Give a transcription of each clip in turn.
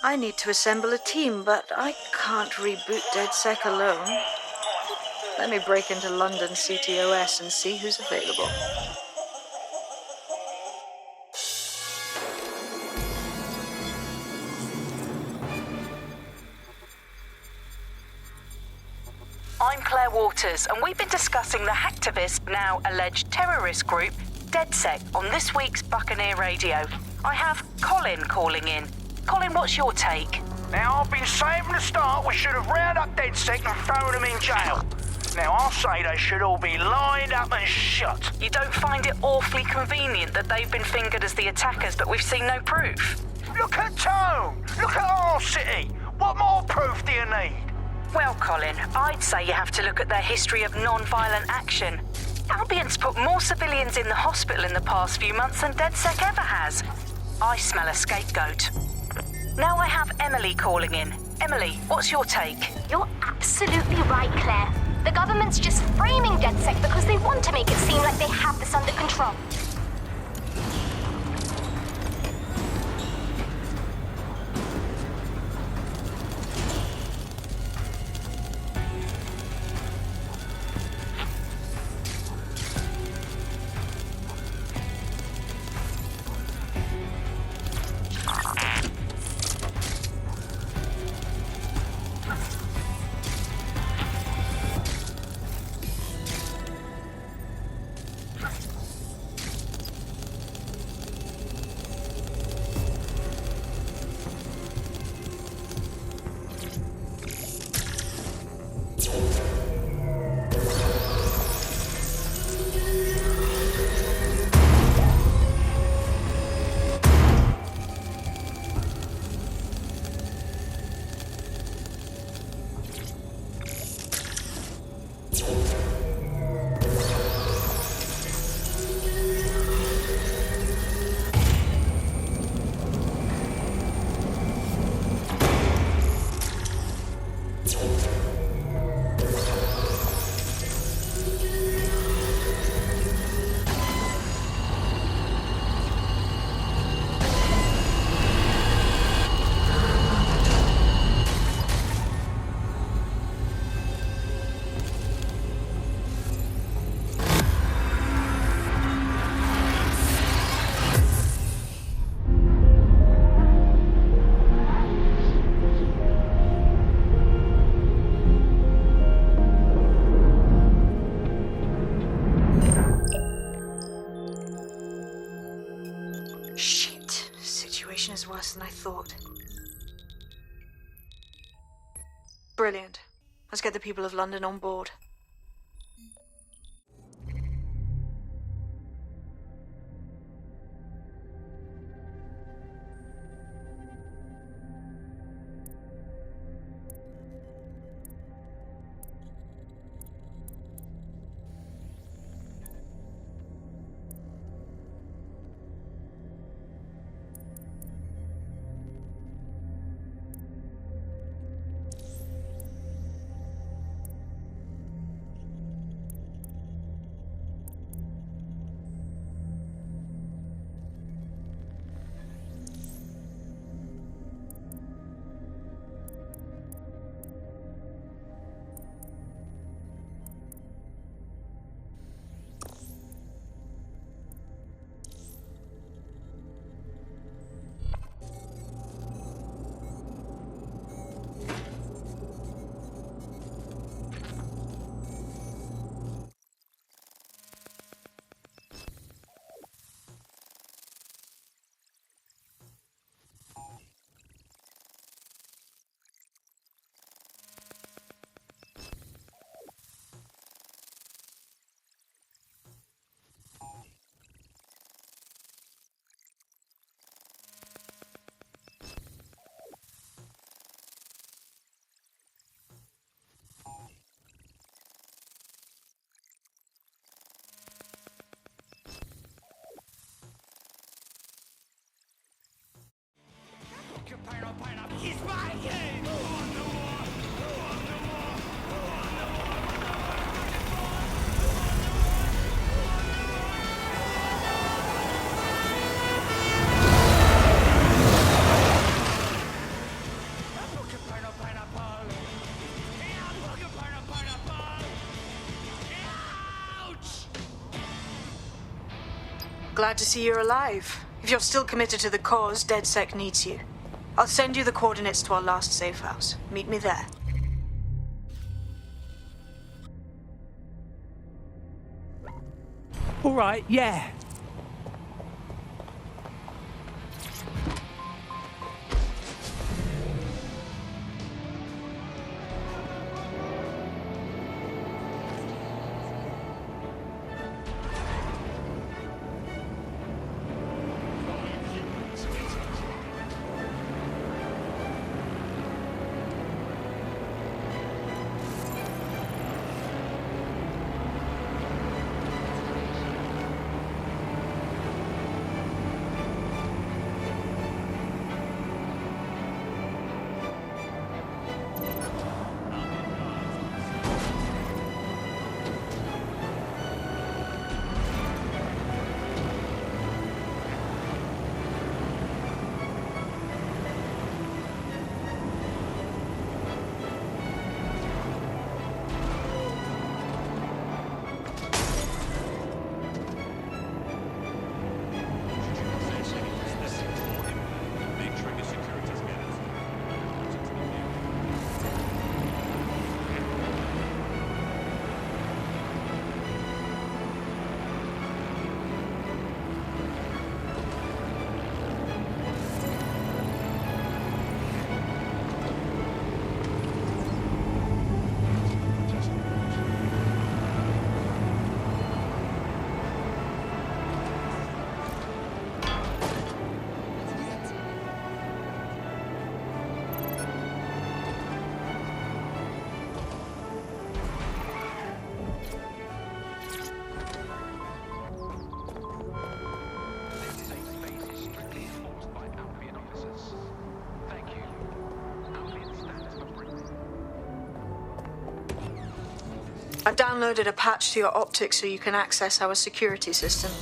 I need to assemble a team, but I can't reboot DeadSec alone. Let me break into London CTOS and see who's available. I'm Claire Waters, and we've been discussing the hacktivist, now alleged terrorist group, DeadSec, on this week's Buccaneer Radio. I have Colin calling in. Colin, what's your take? Now, I've been saying from the start we should have rounded up DeadSec and thrown them in jail. Now, I'll say they should all be lined up and shot. You don't find it awfully convenient that they've been fingered as the attackers, but we've seen no proof? Look at Tone! Look at our city! What more proof do you need? Well, Colin, I'd say you have to look at their history of non-violent action. Albion's put more civilians in the hospital in the past few months than DeadSec ever has. I smell a scapegoat. Now I have Emily calling in. Emily, what's your take? You're absolutely right, Claire. The government's just framing DeadSec because they want to make it seem like they have this under control. Is worse than I thought. Brilliant. Let's get the people of London on board. glad to see you're alive. If you're still committed to the cause, DeadSec needs you. I'll send you the coordinates to our last safe house. Meet me there. All right, yeah. I've downloaded a patch to your optics so you can access our security system.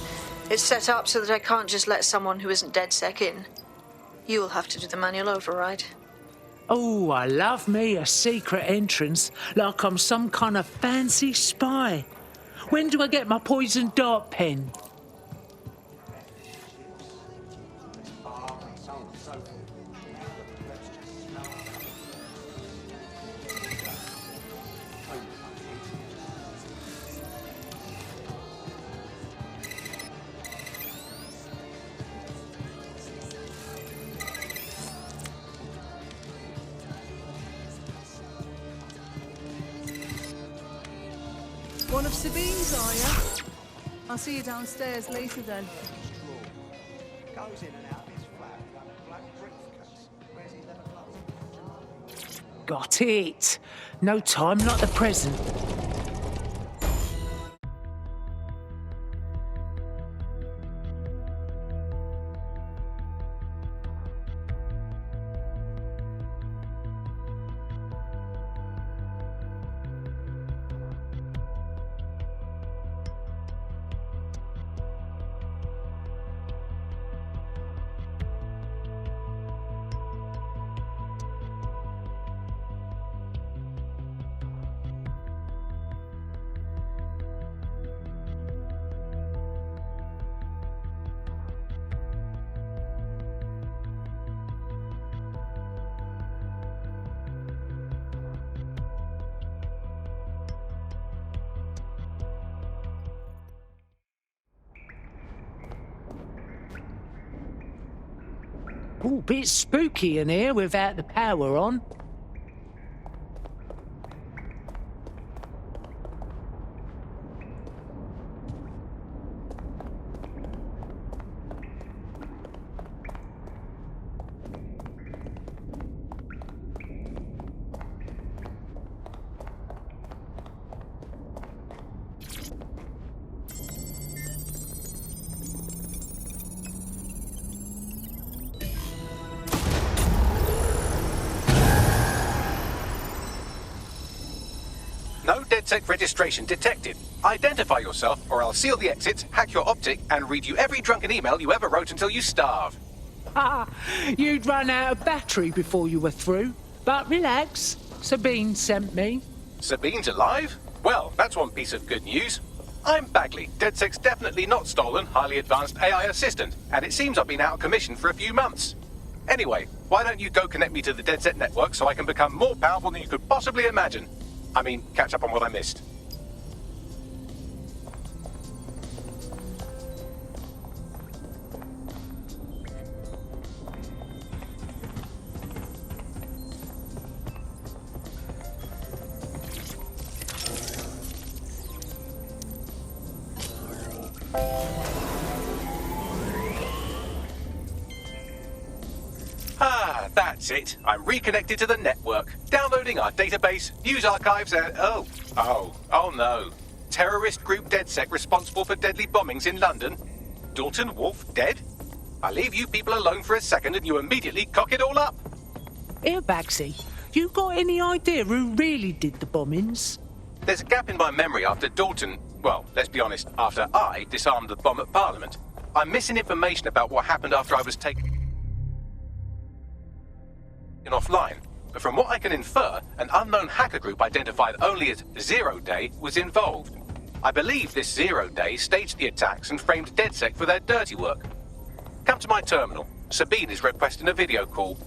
It's set up so that I can't just let someone who isn't DeadSec in. You'll have to do the manual override. Oh, I love me a secret entrance, like I'm some kind of fancy spy. When do I get my poison dart pen? One of Sabine's, are you? I'll see you downstairs later then. Goes in and out of his flat with a black briefcase. Where's his leather gloves? Got it. No time like the present. Ooh, bit spooky in here without the power on. No DeadSec registration detected. Identify yourself, or I'll seal the exits, hack your optic, and read you every drunken email you ever wrote until you starve. Ah, you'd run out of battery before you were through. But relax, Sabine sent me. Sabine's alive? Well, that's one piece of good news. I'm Bagley, DeadSec's definitely not stolen, highly advanced AI assistant, and it seems I've been out of commission for a few months. Anyway, why don't you go connect me to the DeadSec network so I can become more powerful than you could possibly imagine? I mean, catch up on what I missed. Ah, that's it. I'm reconnected to the network, downloading our database, news archives, and oh no. Terrorist group DeadSec responsible for deadly bombings in London. Dalton Wolf dead? I leave you people alone for a second and you immediately cock it all up. Here, Bagsy, you got any idea who really did the bombings? There's a gap in my memory after Dalton, well, let's be honest, after I disarmed the bomb at Parliament. I'm missing information about what happened after I was taken offline. But from what I can infer, an unknown hacker group identified only as Zero Day was involved. I believe this Zero Day staged the attacks and framed DeadSec for their dirty work. Come to my terminal. Sabine is requesting a video call.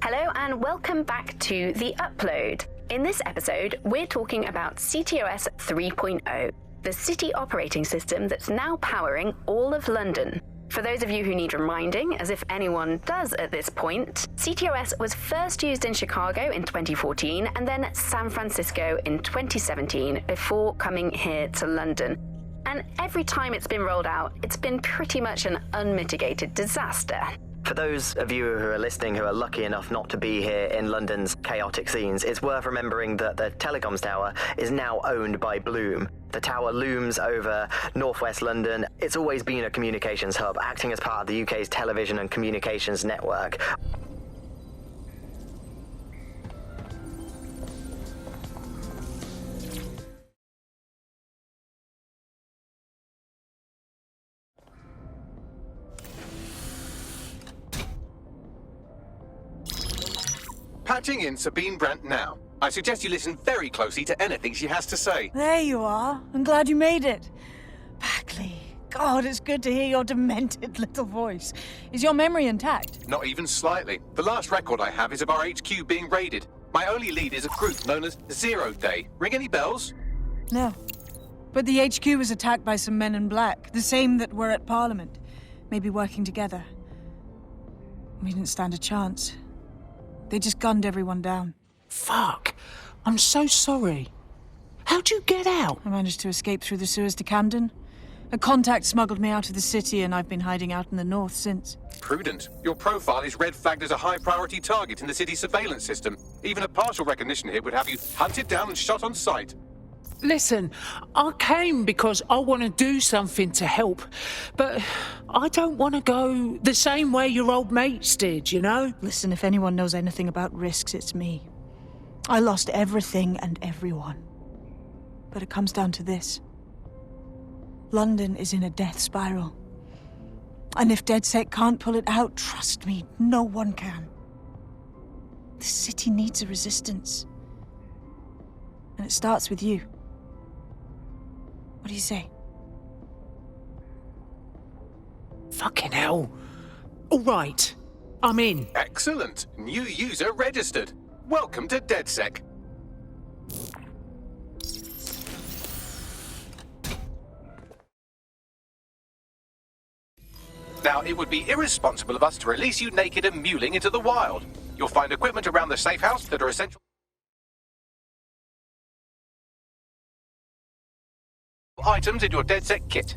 Hello and welcome back to The Upload. In this episode, we're talking about CTOS 3.0, the city operating system that's now powering all of London. For those of you who need reminding, as if anyone does at this point, CTOS was first used in Chicago in 2014 and then San Francisco in 2017 before coming here to London. And every time it's been rolled out, it's been pretty much an unmitigated disaster. For those of you who are listening who are lucky enough not to be here in London's chaotic scenes, it's worth remembering that the telecoms tower is now owned by Bloom. The tower looms over northwest London. It's always been a communications hub, acting as part of the UK's television and communications network. Patching in Sabine Brandt now. I suggest you listen very closely to anything she has to say. There you are. I'm glad you made it. Bagley, God, it's good to hear your demented little voice. Is your memory intact? Not even slightly. The last record I have is of our HQ being raided. My only lead is a group known as Zero Day. Ring any bells? No. But the HQ was attacked by some men in black, the same that were at Parliament. Maybe working together. We didn't stand a chance. They just gunned everyone down. Fuck. I'm so sorry. How'd you get out? I managed to escape through the sewers to Camden. A contact smuggled me out of the city, and I've been hiding out in the north since. Prudent. Your profile is red flagged as a high-priority target in the city's surveillance system. Even a partial recognition here would have you hunted down and shot on sight. Listen, I came because I want to do something to help, but I don't want to go the same way your old mates did, you know? Listen, if anyone knows anything about risks, it's me. I lost everything and everyone. But it comes down to this. London is in a death spiral. And if DeadSec can't pull it out, trust me, no one can. The city needs a resistance. And it starts with you. What do you say? Fucking hell. All right, I'm in. Excellent. New user registered. Welcome to DeadSec. Now, it would be irresponsible of us to release you naked and mewling into the wild. You'll find equipment around the safe house that are essential items in your DeadSec kit.